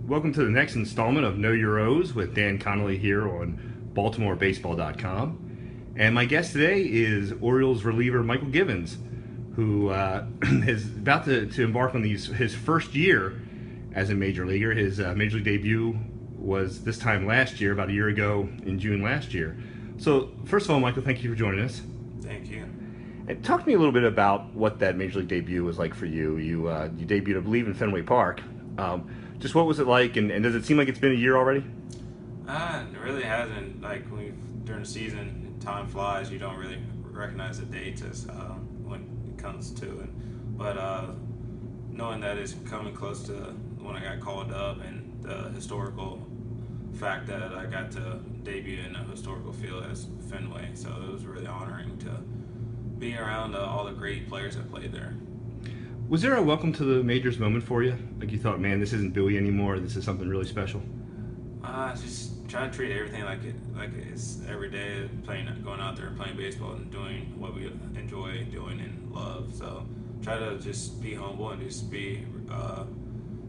Welcome to the next installment of Know Your O's with Dan Connolly here on BaltimoreBaseball.com. And my guest today is Orioles reliever Mychal Givens, who is about to embark on his first year as a major leaguer. His major league debut was this time last year, about a year ago in June last year. So, first of all, Mychal, thank you for joining us. Thank you. And talk to me a little bit about what that major league debut was like for you. You debuted, I believe, in Fenway Park. Just what was it like, and does it seem like it's been a year already? It really hasn't. Like during the season, time flies. You don't really recognize the dates as when it comes to it. But knowing that it's coming close to when I got called up, and the historical fact that I got to debut in a historical field as Fenway, so it was really honoring to be around all the great players that played there. Was there a welcome to the majors moment for you? Like you thought, man, this isn't Bowie anymore. This is something really special. Just try to treat everything like it's every day, going out there and playing baseball and doing what we enjoy doing and love. So try to just be humble and just be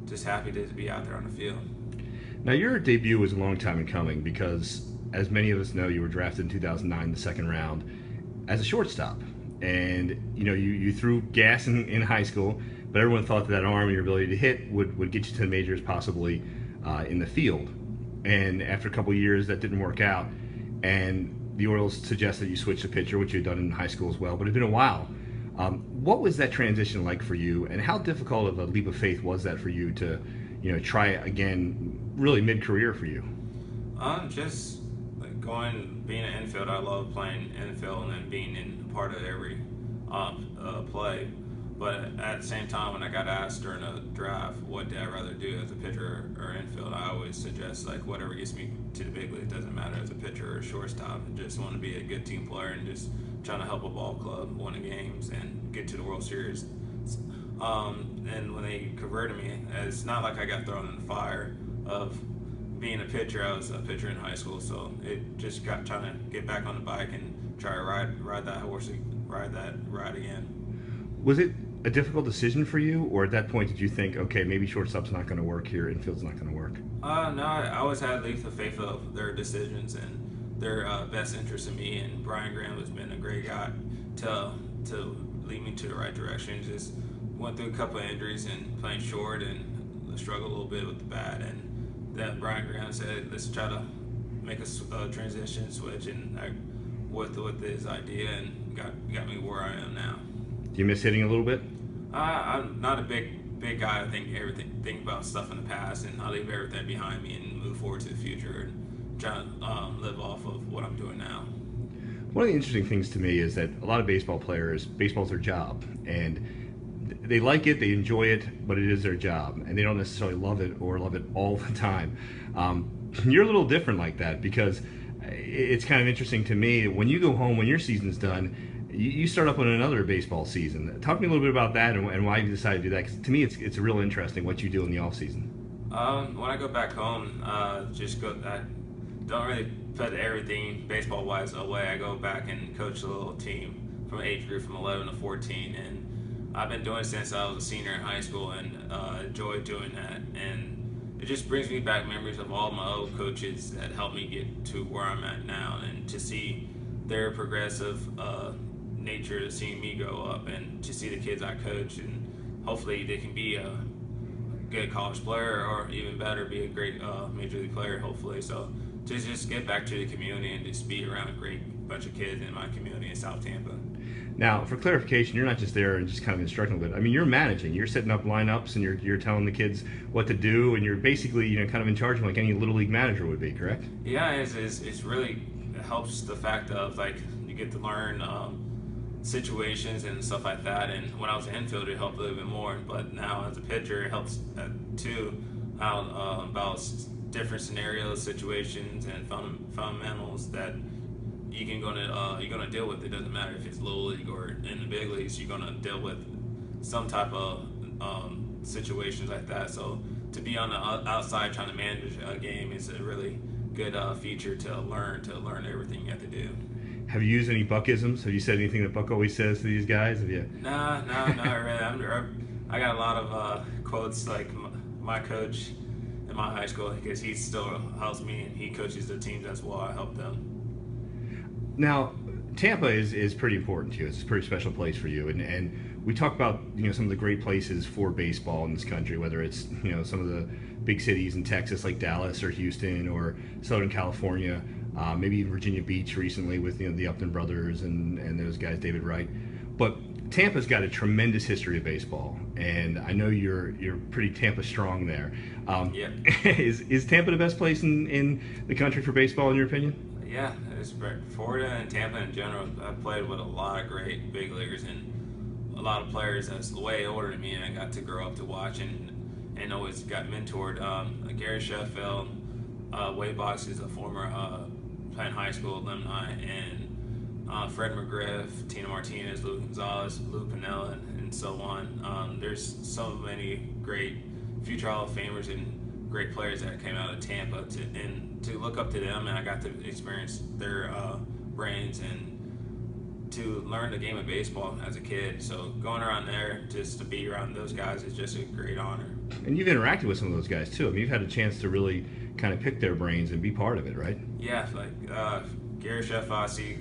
just happy to be out there on the field. Now, your debut was a long time in coming because, as many of us know, you were drafted in 2009, the second round, as a shortstop. And you threw gas in high school, but everyone thought that arm and your ability to hit would get you to the majors, possibly in the field. And after a couple of years, that didn't work out, and the Orioles suggested you switch to pitcher, which you had done in high school as well. But it had been a while. What was that transition like for you, and how difficult of a leap of faith was that for you to try again, really mid-career for you? Just like being an infield. I love playing infield and then being in part of every play. But at the same time, when I got asked during a draft, what did I rather do as a pitcher or infield, I always suggest like whatever gets me to the big league. It doesn't matter as a pitcher or shortstop. I just want to be a good team player and just trying to help a ball club win games and get to the World Series. And when they converted me, it's not like I got thrown in the fire of being a pitcher. I was a pitcher in high school, so it just got trying to get back on the bike and try to ride that horse, ride again. Was it a difficult decision for you, or at that point did you think, okay, maybe shortstop's not going to work here, infield's not going to work? No, I always had leap of faith of their decisions and their best interest in me. And Brian Graham has been a great guy to lead me to the right direction. Just went through a couple of injuries and playing short and struggled a little bit with the bat. And that Brian Graham said, let's try to make a transition switch, and with his idea, and got me where I am now. Do you miss hitting a little bit? I'm not a big guy. I think about stuff in the past, and I leave everything behind me and move forward to the future and try to live off of what I'm doing now. One of the interesting things to me is that a lot of baseball players, baseball's their job, and they like it, they enjoy it, but it is their job, and they don't necessarily love it or love it all the time. You're a little different like that, because it's kind of interesting to me. When you go home, when your season's done, you start up on another baseball season. Talk to me a little bit about that and why you decided to do that. Because to me, it's real interesting what you do in the off season. When I go back home, I don't really put everything baseball-wise away. I go back and coach a little team from age group from 11 to 14, and I've been doing it since I was a senior in high school, and enjoyed doing that. And it just brings me back memories of all my old coaches that helped me get to where I'm at now, and to see their progressive nature, to see me grow up, and to see the kids I coach, and hopefully they can be a good college player, or even better, be a great major league player, hopefully. So to just get back to the community and just be around a great bunch of kids in my community in South Tampa. Now, for clarification, you're not just there and just kind of instructing, but I mean, you're managing. You're setting up lineups, and you're telling the kids what to do, and you're basically kind of in charge of like any little league manager would be, correct? Yeah, it's really, it helps the fact of like you get to learn situations and stuff like that. And when I was an infielder, it helped a little bit more, but now as a pitcher, it helps too, out about different scenarios, situations, and fundamentals that you're gonna deal with. It doesn't matter if it's little league or in the big leagues. You're gonna deal with some type of situations like that. So to be on the outside trying to manage a game is a really good feature to learn everything you have to do. Have you used any Buckisms? Have you said anything that Buck always says to these guys? Have you? No, not really. I got a lot of quotes like my coach and my high school because he still helps me and he coaches the teams as well. I help them. Now, Tampa is pretty important to you. It's a pretty special place for you, and we talk about some of the great places for baseball in this country, whether it's some of the big cities in Texas like Dallas or Houston or Southern California, maybe even Virginia Beach recently with the Upton brothers and those guys, David Wright. But Tampa's got a tremendous history of baseball, and I know you're pretty Tampa strong there. Yeah. Is Tampa the best place in the country for baseball, in your opinion? Yeah, it's Florida and Tampa in general. I've played with a lot of great big leaguers and a lot of players that's way older than me, and I got to grow up to watch and always got mentored. Gary Sheffield, Wade Boggs is a former playing high school alumni, and Fred McGriff, Tina Martinez, Lou Gonzalez, Lou Piniella, and so on. There's so many great future Hall of Famers and great players that came out of Tampa to look up to them, and I got to experience their brains and to learn the game of baseball as a kid. So going around there just to be around those guys is just a great honor. And you've interacted with some of those guys too. I mean, you've had a chance to really kind of pick their brains and be part of it, right? Yeah, like Gary Sheffield, I see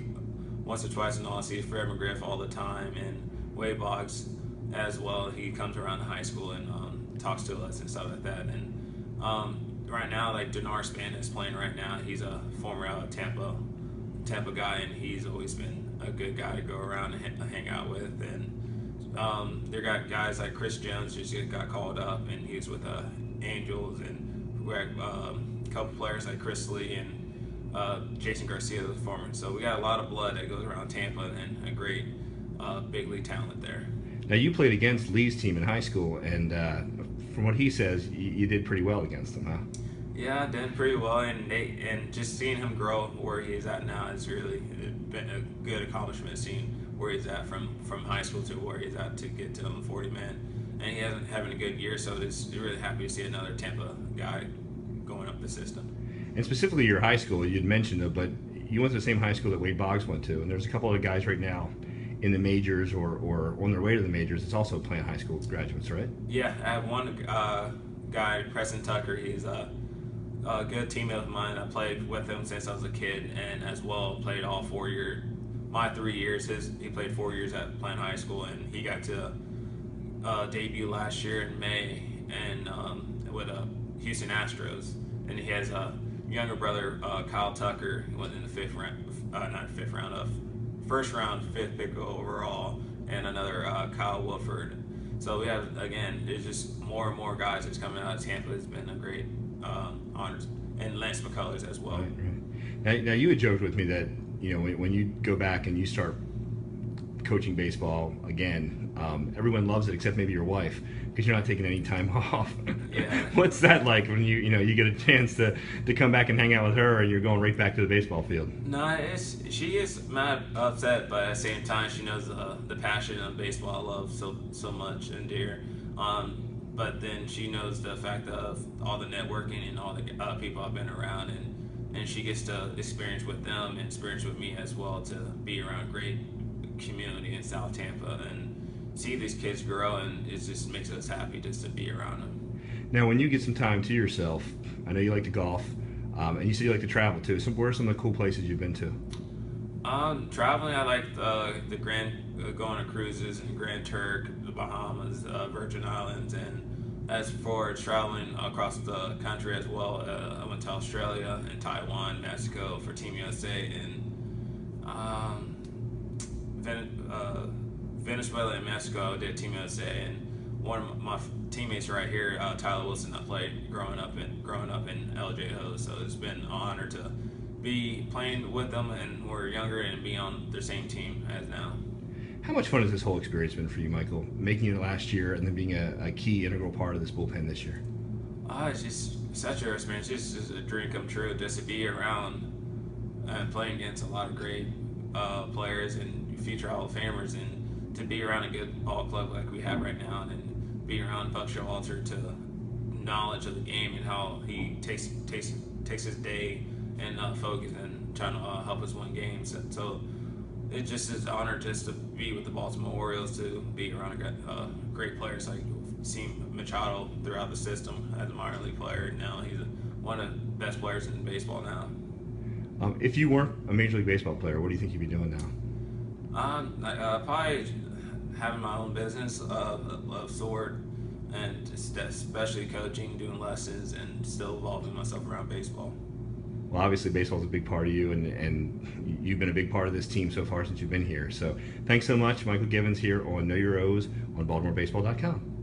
once or twice in all. I see Fred McGriff all the time, and Wade Boggs as well. He comes around the high school and talks to us and stuff like that. And right now, like Dinar Span is playing right now. He's a former Tampa guy, and he's always been a good guy to go around and hang out with. And they got guys like Chris Jones, just got called up, and he was with Angels, and we had a couple players like Chris Lee and Jason Garcia, the former. So we got a lot of blood that goes around Tampa, and a great big league talent there. Now, you played against Lee's team in high school, and from what he says, you did pretty well against them, huh? Yeah, I did pretty well, and just seeing him grow where he is at now is really been a good accomplishment. Seeing where he's at from high school to where he's at to get to the 40-man, and he hasn't having a good year. So it's really happy to see another Tampa guy going up the system. And specifically your high school, you'd mentioned it, but you went to the same high school that Wade Boggs went to, and there's a couple of guys right now in the majors or on their way to the majors. It's also playing high school graduates, right? Yeah, I have one guy, Preston Tucker. He's a good teammate of mine. I played with him since I was a kid, and as well played all 4 years. My 3 years, he played 4 years at Plant High School, and he got to debut last year in May, and with Houston Astros. And he has a younger brother, Kyle Tucker. He went in the first round, fifth pick overall, and another Kyle Wolford. So we have, again, there's just more and more guys that's coming out of Tampa. It's been a great honor, and Lance McCullers as well. Right. Now you had joked with me that when you go back and you start coaching baseball again, everyone loves it except maybe your wife, because you're not taking any time off. Yeah. What's that like when you get a chance to come back and hang out with her, and you're going right back to the baseball field? No, she is mad upset, but at the same time she knows the passion of baseball I love so much and dear. But then she knows the fact of all the networking and all the people I've been around, and she gets to experience with them and experience with me as well, to be around a great community in South Tampa and see these kids grow, and it just makes us happy just to be around them. Now, when you get some time to yourself, I know you like to golf, and you said you like to travel too. So where are some of the cool places you've been to? Traveling, I like the going to cruises in Grand Turk, the Bahamas, Virgin Islands, and as for traveling across the country as well, I went to Australia and Taiwan, Mexico for Team USA, and Venezuela and Mexico. I did Team USA, and one of my teammates right here, Tyler Wilson, I played growing up in LJO. So it's been an honor to be playing with them, and we're younger, and be on the same team as now. How much fun has this whole experience been for you, Mychal, making it last year and then being a key integral part of this bullpen this year? It's just such an experience. It's just a dream come true just to be around and playing against a lot of great players and future Hall of Famers, and to be around a good ball club like we have right now, and be around Buck Showalter to knowledge of the game and how he takes his day and focus and trying to help us win games. So it just is an honor just to be with the Baltimore Orioles, to be around great players like seen Machado throughout the system as a minor league player. Now he's one of the best players in baseball now. If you weren't a Major League Baseball player, what do you think you'd be doing now? Probably having my own business of sort, and especially coaching, doing lessons, and still evolving myself around baseball. Well, obviously, baseball is a big part of you, and you've been a big part of this team so far since you've been here. So thanks so much, Mychal Givens here on Know Your O's on BaltimoreBaseball.com.